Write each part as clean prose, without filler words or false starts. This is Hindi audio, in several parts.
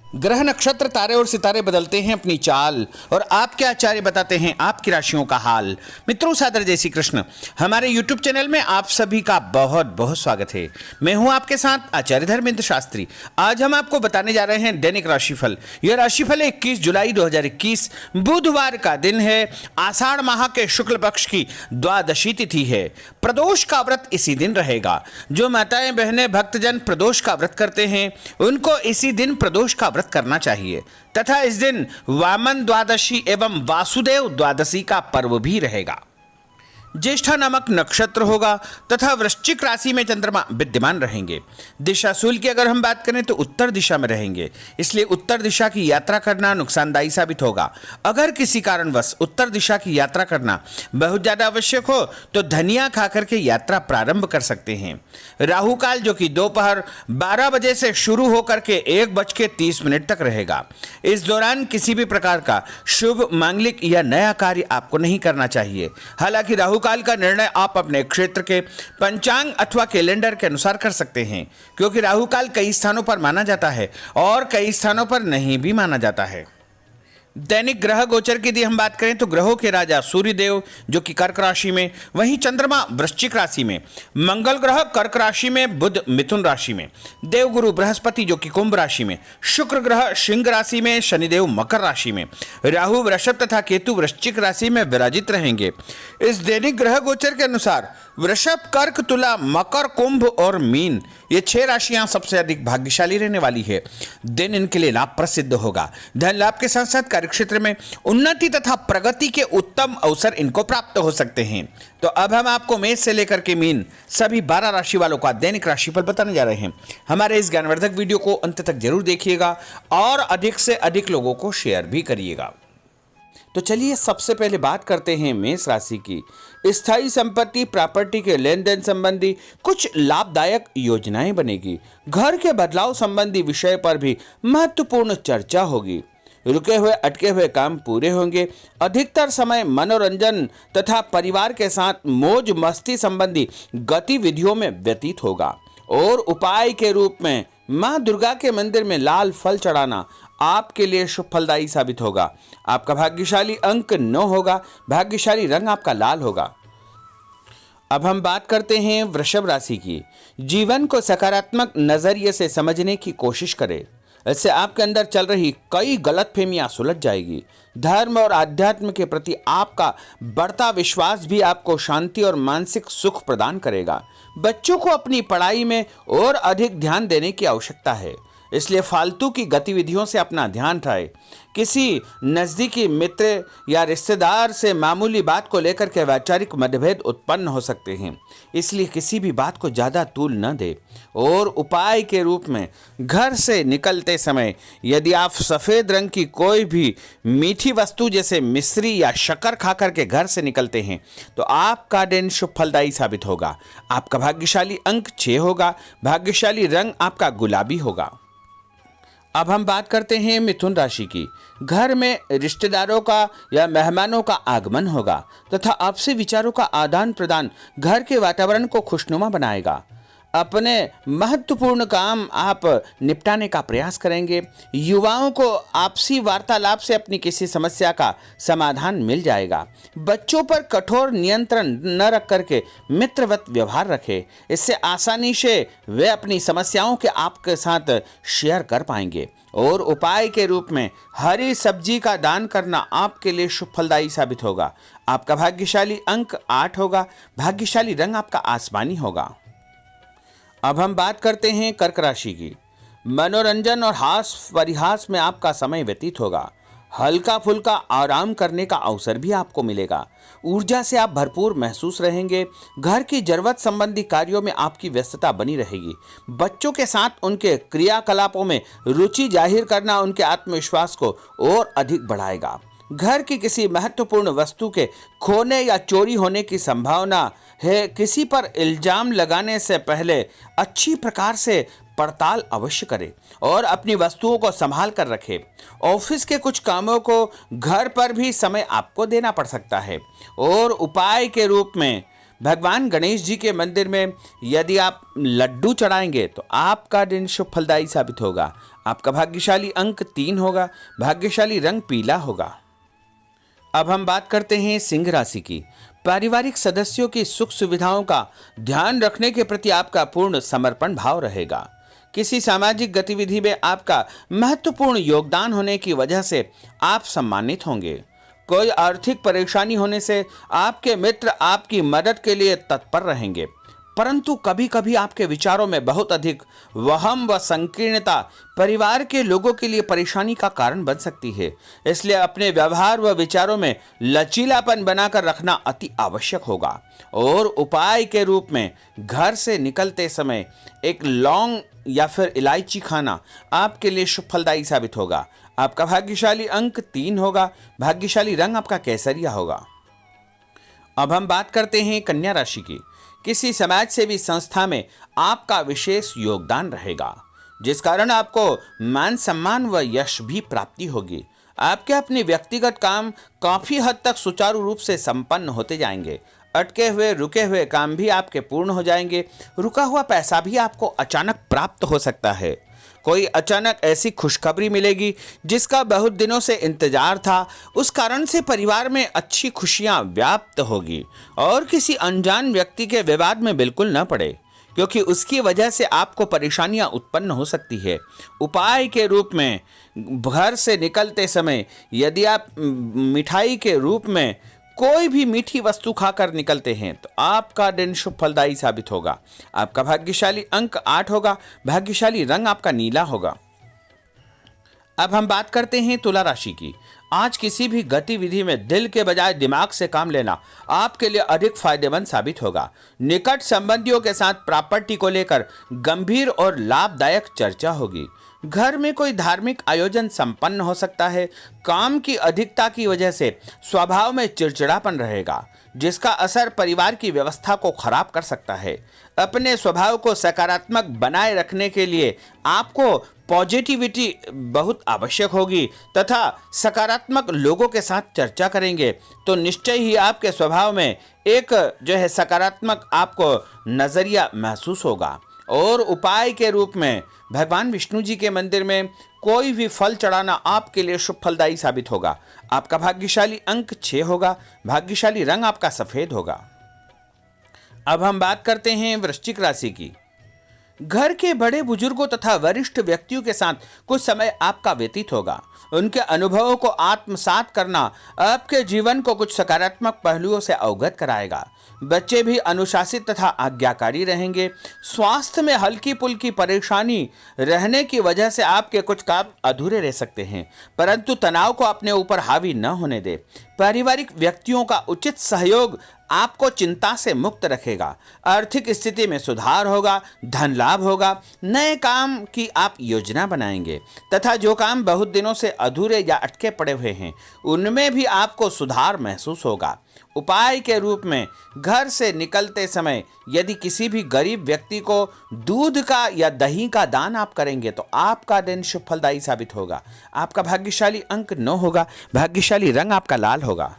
ग्रह नक्षत्र तारे और सितारे बदलते हैं अपनी चाल और आपके आचार्य बताते हैं आपकी राशियों का हाल। मित्रों, सादर जय श्री कृष्ण। हमारे YouTube चैनल में आप सभी का बहुत बहुत स्वागत है। मैं हूं आपके साथ आचार्य धर्मेंद्र शास्त्री। आज हम आपको बताने जा रहे हैं दैनिक राशिफल। यह राशिफल 21 जुलाई 2021 बुधवार का दिन है। आषाढ़ माह के शुक्ल पक्ष की द्वादशी तिथि है। प्रदोष का व्रत इसी दिन रहेगा। जो माताएं बहनें भक्तजन प्रदोष का व्रत करते हैं उनको इसी दिन प्रदोष का व्रत करना चाहिए तथा इस दिन वामन द्वादशी एवं वासुदेव द्वादशी का पर्व भी रहेगा। ज्येष्ठा नामक नक्षत्र होगा तथा वृश्चिक राशि में चंद्रमा विद्यमान रहेंगे। दिशा शूल की अगर हम बात करें तो उत्तर दिशा में रहेंगे, इसलिए उत्तर दिशा की यात्रा करना नुकसानदायी साबित होगा। अगर किसी कारणवश उत्तर दिशा की यात्रा करना बहुत ज्यादा आवश्यक हो तो धनिया खाकर के यात्रा प्रारंभ कर सकते हैं। राहु काल जो कि दोपहर 12 बजे से शुरू होकर के 1:30 तक रहेगा। इस दौरान किसी भी प्रकार का शुभ मांगलिक या नया कार्य आपको नहीं करना चाहिए। हालांकि राहु काल का निर्णय आप अपने क्षेत्र के पंचांग अथवा कैलेंडर के अनुसार कर सकते हैं, क्योंकि राहु काल कई स्थानों पर माना जाता है और कई स्थानों पर नहीं भी माना जाता है। दैनिक ग्रह गोचर की यदि हम बात करें तो ग्रहों के राजा सूर्यदेव जो कि कर्क राशि में, वहीं चंद्रमा वृश्चिक राशि में, मंगल ग्रह कर्क राशि में, बुध मिथुन राशि में, देवगुरु बृहस्पति जो कि कुंभ राशि में, शुक्र ग्रह सिंह राशि में, शनिदेव मकर राशि में, राहु वृषभ तथा केतु वृश्चिक राशि में विराजित रहेंगे। इस दैनिक ग्रह गोचर के अनुसार वृषभ, कर्क, तुला, मकर, कुंभ और मीन ये 6 राशियां सबसे अधिक भाग्यशाली रहने वाली है। दिन इनके लिए लाभ प्रसिद्ध होगा। धन लाभ के साथ साथ कार्यक्षेत्र में उन्नति तथा प्रगति के उत्तम अवसर इनको प्राप्त हो सकते हैं। तो अब हम आपको मेष से लेकर के मीन सभी 12 राशि वालों का दैनिक राशिफल बताने जा रहे हैं। हमारे इस ज्ञानवर्धक वीडियो को अंत तक जरूर देखिएगा और अधिक से अधिक लोगों को शेयर भी करिएगा। तो चलिए सबसे पहले बात करते हैं मेष राशि की। स्थायी संपत्ति प्रॉपर्टी के लेन देन संबंधी कुछ लाभदायक योजनाएं बनेगी। घर के बदलाव संबंधी विषय पर भी महत्वपूर्ण चर्चा होगी। रुके हुए अटके हुए काम पूरे होंगे। अधिकतर समय मनोरंजन तथा परिवार के साथ मौज मस्ती संबंधी गतिविधियों में व्यतीत होगा और उपाय के रूप में मां दुर्गा के मंदिर में लाल फल चढ़ाना आपके लिए शुभ फलदायी साबित होगा। आपका भाग्यशाली अंक 9 होगा। भाग्यशाली रंग आपका लाल होगा। अब हम बात करते हैं वृषभ राशि की। जीवन को सकारात्मक नजरिए से समझने की कोशिश करें। इससे आपके अंदर चल रही कई गलतफहमियां सुलझ जाएगी। धर्म और आध्यात्म के प्रति आपका बढ़ता विश्वास भी आपको शांति और मानसिक सुख प्रदान करेगा। बच्चों को अपनी पढ़ाई में और अधिक ध्यान देने की आवश्यकता है, इसलिए फालतू की गतिविधियों से अपना ध्यान हटाएं। किसी नज़दीकी मित्र या रिश्तेदार से मामूली बात को लेकर के वैचारिक मतभेद उत्पन्न हो सकते हैं, इसलिए किसी भी बात को ज़्यादा तूल न दें। और उपाय के रूप में घर से निकलते समय यदि आप सफ़ेद रंग की कोई भी मीठी वस्तु जैसे मिश्री या शक्कर खा करके घर से निकलते हैं तो आपका दिन शुभ फलदायी साबित होगा। आपका भाग्यशाली अंक 6 होगा। भाग्यशाली रंग आपका गुलाबी होगा। अब हम बात करते हैं मिथुन राशि की। घर में रिश्तेदारों का या मेहमानों का आगमन होगा तथा आपसी विचारों का आदान प्रदान घर के वातावरण को खुशनुमा बनाएगा। अपने महत्वपूर्ण काम आप निपटाने का प्रयास करेंगे। युवाओं को आपसी वार्तालाप से अपनी किसी समस्या का समाधान मिल जाएगा। बच्चों पर कठोर नियंत्रण न रख करके मित्रवत व्यवहार रखें, इससे आसानी से वे अपनी समस्याओं के आपके साथ शेयर कर पाएंगे। और उपाय के रूप में हरी सब्जी का दान करना आपके लिए शुभ फलदायी साबित होगा। आपका भाग्यशाली अंक 8 होगा। भाग्यशाली रंग आपका आसमानी होगा। अब हम बात करते हैं कर्क राशि की। मनोरंजन और हास परिहास में आपका समय व्यतीत होगा। हल्का फुल्का आराम करने का अवसर भी आपको मिलेगा। ऊर्जा से आप भरपूर महसूस रहेंगे। घर की जरूरत संबंधी कार्यों में आपकी व्यस्तता बनी रहेगी। बच्चों के साथ उनके क्रियाकलापों में रुचि जाहिर करना उनके आत्मविश्वास को और अधिक बढ़ाएगा। घर की किसी महत्वपूर्ण वस्तु के खोने या चोरी होने की संभावना है। किसी पर इल्जाम लगाने से पहले अच्छी प्रकार से पड़ताल अवश्य करें और अपनी वस्तुओं को संभाल कर रखें। ऑफिस के कुछ कामों को घर पर भी समय आपको देना पड़ सकता है। और उपाय के रूप में भगवान गणेश जी के मंदिर में यदि आप लड्डू चढ़ाएंगे तो आपका दिन शुभ फलदायी साबित होगा। आपका भाग्यशाली अंक 3 होगा। भाग्यशाली रंग पीला होगा। अब हम बात करते हैं सिंह राशि की। पारिवारिक सदस्यों की सुख सुविधाओं का ध्यान रखने के प्रति आपका पूर्ण समर्पण भाव रहेगा। किसी सामाजिक गतिविधि में आपका महत्वपूर्ण योगदान होने की वजह से आप सम्मानित होंगे। कोई आर्थिक परेशानी होने से आपके मित्र आपकी मदद के लिए तत्पर रहेंगे, परंतु कभी कभी आपके विचारों में बहुत अधिक वहम व संकीर्णता परिवार के लोगों के लिए परेशानी का कारण बन सकती है। इसलिए अपने व्यवहार व विचारों में लचीलापन बनाकर रखना अति आवश्यक होगा। और उपाय के रूप में घर से निकलते समय एक लौंग या फिर इलायची खाना आपके लिए शुभ फलदायी साबित होगा। आपका भाग्यशाली अंक 3 होगा। भाग्यशाली रंग आपका केसरिया होगा। अब हम बात करते हैं कन्या राशि की। किसी समाज सेवी संस्था में आपका विशेष योगदान रहेगा, जिस कारण आपको मान सम्मान व यश भी प्राप्ति होगी। आपके अपने व्यक्तिगत काम काफी हद तक सुचारू रूप से संपन्न होते जाएंगे। अटके हुए रुके हुए काम भी आपके पूर्ण हो जाएंगे। रुका हुआ पैसा भी आपको अचानक प्राप्त हो सकता है। कोई अचानक ऐसी खुशखबरी मिलेगी जिसका बहुत दिनों से इंतजार था। उस कारण से परिवार में अच्छी खुशियां व्याप्त होगी और किसी अनजान व्यक्ति के विवाद में बिल्कुल न पड़े, क्योंकि उसकी वजह से आपको परेशानियां उत्पन्न हो सकती है। उपाय के रूप में घर से निकलते समय यदि आप मिठाई के रूप में कोई भी मीठी वस्तु खाकर निकलते हैं तो आपका दिन शुभ फलदायी साबित होगा। आपका भाग्यशाली अंक 8 होगा। भाग्यशाली रंग आपका नीला होगा। अब हम बात करते हैं तुला राशि की। आज किसी भी गतिविधि में दिल के बजाय दिमाग से काम लेना आपके लिए अधिक फायदेमंद साबित होगा। निकट संबंधियों के साथ प्रॉपर्टी को लेकर गंभीर और लाभदायक चर्चा होगी। घर में कोई धार्मिक आयोजन संपन्न हो सकता है। काम की अधिकता की वजह से स्वभाव में चिड़चिड़ापन रहेगा, जिसका असर परिवार की व्यवस्था को खराब कर सकता है। अपने स्वभाव को सकारात्मक बनाए रखने के लिए आपको पॉजिटिविटी बहुत आवश्यक होगी तथा सकारात्मक लोगों के साथ चर्चा करेंगे तो निश्चय ही आपके स्वभाव में एक सकारात्मक आपको नजरिया महसूस होगा। और उपाय के रूप में भगवान विष्णु जी के मंदिर में कोई भी फल चढ़ाना आपके लिए शुभ फलदायी साबित होगा। आपका भाग्यशाली अंक 6 होगा। भाग्यशाली रंग आपका सफेद होगा। अब हम बात करते हैं वृश्चिक राशि की। घर के बड़े बुजुर्गों तथा वरिष्ठ व्यक्तियों के साथ कुछ समय आपका व्यतीत होगा। उनके अनुभवों को आत्मसात करना आपके जीवन को कुछ सकारात्मक पहलुओं से अवगत कराएगा। बच्चे भी अनुशासित तथा आज्ञाकारी रहेंगे। स्वास्थ्य में हल्की पुल्की परेशानी रहने की वजह से आपके कुछ काम अधूरे रह सकते हैं, परंतु तनाव को अपने ऊपर हावी न होने दे। पारिवारिक व्यक्तियों का उचित सहयोग आपको चिंता से मुक्त रखेगा। आर्थिक स्थिति में सुधार होगा। धन लाभ होगा। नए काम की आप योजना बनाएंगे तथा जो काम बहुत दिनों से अधूरे या अटके पड़े हुए हैं उनमें भी आपको सुधार महसूस होगा। उपाय के रूप में घर से निकलते समय यदि किसी भी गरीब व्यक्ति को दूध का या दही का दान आप करेंगे तो आपका दिन शुभ फलदायी साबित होगा। आपका भाग्यशाली अंक 9 होगा। भाग्यशाली रंग आपका लाल होगा।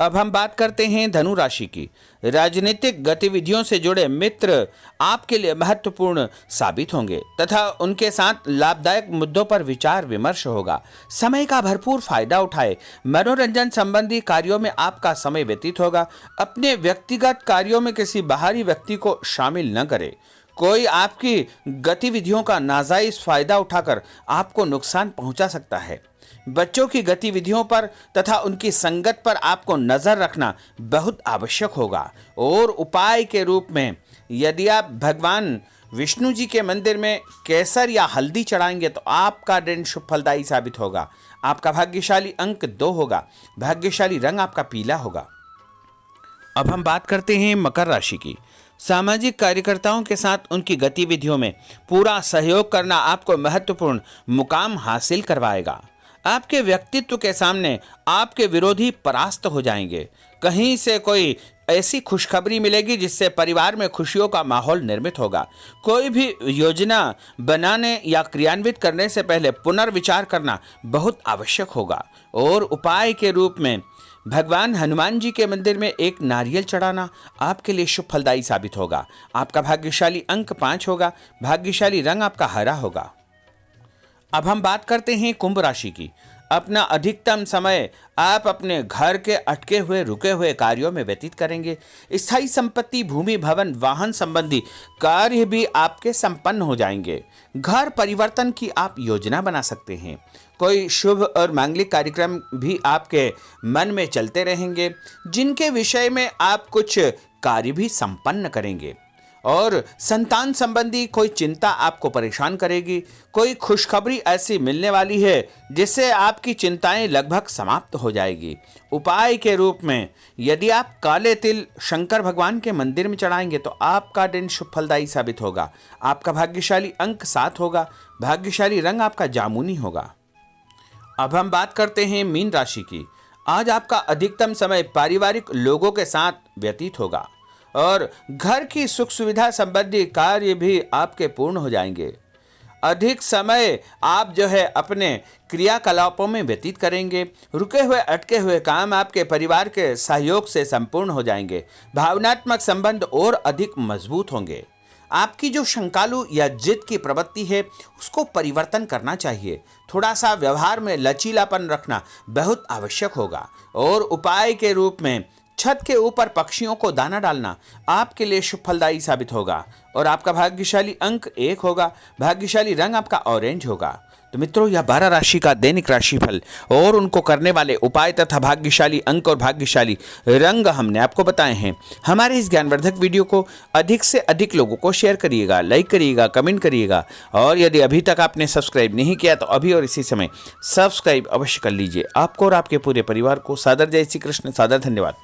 अब हम बात करते हैं धनु राशि की। राजनीतिक गतिविधियों से जुड़े मित्र आपके लिए महत्वपूर्ण साबित होंगे तथा उनके साथ लाभदायक मुद्दों पर विचार विमर्श होगा। समय का भरपूर फायदा उठाए। मनोरंजन संबंधी कार्यों में आपका समय व्यतीत होगा। अपने व्यक्तिगत कार्यों में किसी बाहरी व्यक्ति को शामिल न करें। कोई आपकी गतिविधियों का नाजायज फायदा उठाकर आपको नुकसान पहुंचा सकता है। बच्चों की गतिविधियों पर तथा उनकी संगत पर आपको नजर रखना बहुत आवश्यक होगा। और उपाय के रूप में यदि आप भगवान विष्णु जी के मंदिर में केसर या हल्दी चढ़ाएंगे तो आपका दिन शुभ फलदायी साबित होगा। आपका भाग्यशाली अंक 2 होगा। भाग्यशाली रंग आपका पीला होगा। अब हम बात करते हैं मकर राशि की। सामाजिक कार्यकर्ताओं के साथ उनकी गतिविधियों में पूरा सहयोग करना आपको महत्वपूर्ण मुकाम हासिल करवाएगा। आपके व्यक्तित्व के सामने आपके विरोधी परास्त हो जाएंगे। कहीं से कोई ऐसी खुशखबरी मिलेगी जिससे परिवार में खुशियों का माहौल निर्मित होगा। कोई भी योजना बनाने या क्रियान्वित करने से पहले पुनर्विचार करना बहुत आवश्यक होगा। और उपाय के रूप में भगवान हनुमान जी के मंदिर में एक नारियल चढ़ाना आपके लिए शुभ फलदायी साबित होगा। आपका भाग्यशाली अंक 5 होगा। भाग्यशाली रंग आपका हरा होगा। अब हम बात करते हैं कुंभ राशि की। अपना अधिकतम समय आप अपने घर के अटके हुए रुके हुए कार्यों में व्यतीत करेंगे। स्थायी संपत्ति, भूमि, भवन, वाहन संबंधी कार्य भी आपके संपन्न हो जाएंगे। घर परिवर्तन की आप योजना बना सकते हैं। कोई शुभ और मांगलिक कार्यक्रम भी आपके मन में चलते रहेंगे, जिनके विषय में आप कुछ कार्य भी संपन्न करेंगे। और संतान संबंधी कोई चिंता आपको परेशान करेगी। कोई खुशखबरी ऐसी मिलने वाली है जिससे आपकी चिंताएं लगभग समाप्त हो जाएगी। उपाय के रूप में यदि आप काले तिल शंकर भगवान के मंदिर में चढ़ाएंगे तो आपका दिन शुभ फलदायी साबित होगा। आपका भाग्यशाली अंक 7 होगा। भाग्यशाली रंग आपका जामुनी होगा। अब हम बात करते हैं मीन राशि की। आज आपका अधिकतम समय पारिवारिक लोगों के साथ व्यतीत होगा और घर की सुख सुविधा संबंधी कार्य भी आपके पूर्ण हो जाएंगे। अधिक समय आप जो है अपने क्रियाकलापों में व्यतीत करेंगे। रुके हुए अटके हुए काम आपके परिवार के सहयोग से संपूर्ण हो जाएंगे। भावनात्मक संबंध और अधिक मजबूत होंगे। आपकी जो शंकालु या जिद की प्रवृत्ति है उसको परिवर्तन करना चाहिए। थोड़ा सा व्यवहार में लचीलापन रखना बहुत आवश्यक होगा। और उपाय के रूप में छत के ऊपर पक्षियों को दाना डालना आपके लिए शुभ फलदायी साबित होगा। और आपका भाग्यशाली अंक 1 होगा। भाग्यशाली रंग आपका ऑरेंज होगा। तो मित्रों, यह 12 राशि का दैनिक राशिफल और उनको करने वाले उपाय तथा भाग्यशाली अंक और भाग्यशाली रंग हमने आपको बताए हैं। हमारे इस ज्ञानवर्धक वीडियो को अधिक से अधिक लोगों को शेयर करिएगा, लाइक करिएगा, कमेंट करिएगा। और यदि अभी तक आपने सब्सक्राइब नहीं किया तो अभी और इसी समय सब्सक्राइब अवश्य कर लीजिए। आपको और आपके पूरे परिवार को सादर जय श्री कृष्ण, सादर धन्यवाद।